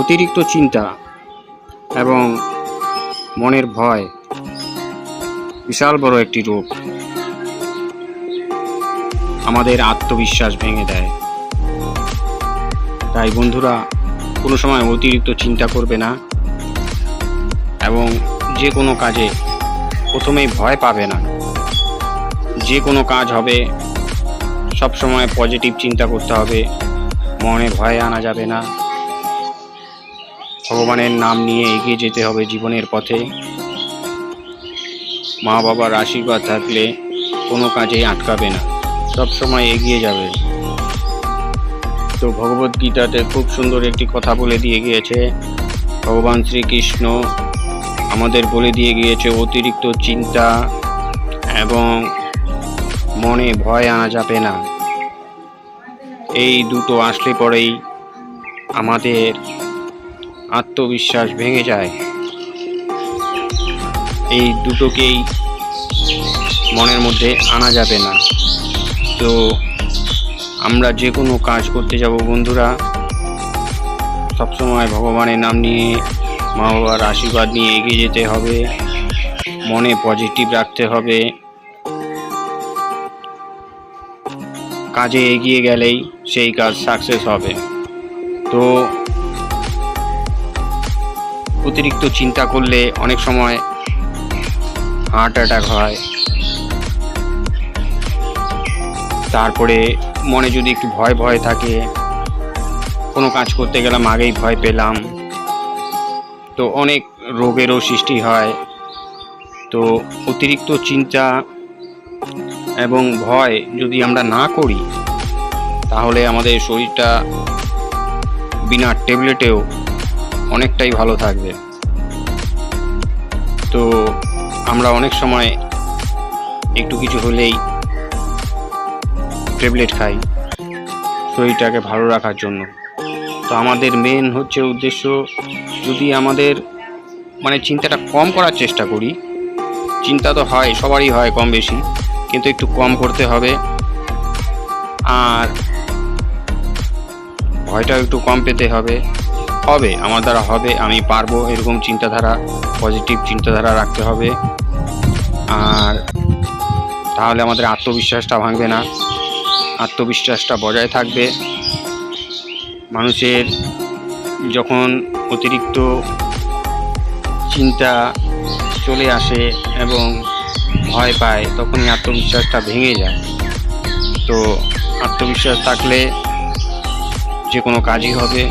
অতিরিক্ত চিন্তা এবং মনের ভয় বিশাল বড় একটি রোগ। আমাদের আত্মবিশ্বাস ভেঙে দেয়। তাই বন্ধুরা, কোনো সময় অতিরিক্ত চিন্তা করবে না এবং যে কোনো কাজে প্রথমেই ভয় পাবে না। যে কোনো কাজ হবে সব সময় পজিটিভ চিন্তা করতে হবে, মনে ভয় আনা যাবে না। ভগবানের নাম নিয়ে এগিয়ে যেতে হবে জীবনের পথে। মা বাবার আশীর্বাদ থাকলে কোনো কাজেই আটকাবে না, সব সময় এগিয়ে যাবে। তো ভগবদ্গীতাতে খুব সুন্দর একটি কথা বলে দিয়ে গিয়েছে ভগবান শ্রীকৃষ্ণ, আমাদের বলে দিয়ে গিয়েছে অতিরিক্ত চিন্তা এবং মনে ভয় আনা যাবে না। এই দুটো আসলে পরেই আমাদের আত্মবিশ্বাস ভেঙে যায়। এই দুটোকেই মনের মধ্যে আনা যাবে না। তো আমরা যে কোনো কাজ করতে যাব বন্ধুরা, সবসময় ভগবানের নাম নিয়ে, মা বাবার আশীর্বাদ নিয়ে এগিয়ে যেতে হবে, মনে পজিটিভ রাখতে হবে। কাজে এগিয়ে গেলেই সেই কাজ সাকসেস হবে। তো অতিরিক্ত চিন্তা করলে অনেক সময় হার্ট অ্যাটাক হয়। তারপরে মনে যদি একটু ভয় ভয় থাকে, কোনো কাজ করতে গেলাম আগেই ভয় পেলাম, তো অনেক রোগেরও সৃষ্টি হয়। তো অতিরিক্ত চিন্তা এবং ভয় যদি আমরা না করি, তাহলে আমাদের শরীরটা বিনা ট্যাবলেটেও অনেকটাই ভালো থাকবে। তো আমরা অনেক সময় একটু কিছু হলেই ট্যাবলেট খাই শরীরটাকে ভালো রাখার জন্য। তো আমাদের মেন হচ্ছে উদ্দেশ্য, যদি আমাদের চিন্তাটা কম করার চেষ্টা করি। চিন্তা তো হয়, সবারই হয় কম বেশি, কিন্তু একটু কম করতে হবে। আর ভয়টাও একটু কম পেতে হবে। আমার দ্বারা হবে, আমি পারবো, এরকম চিন্তাধারা, পজিটিভ চিন্তাধারা রাখতে হবে। আর তাহলে আমাদের আত্মবিশ্বাসটা ভাঙবে না, আত্মবিশ্বাসটা বজায় থাকবে। মানুষের যখন অতিরিক্ত চিন্তা চলে আসে এবং ভয় পায়, তখনই আত্মবিশ্বাসটা ভেঙে যায়। তো আত্মবিশ্বাস থাকলে যে কোনো কাজই হবে।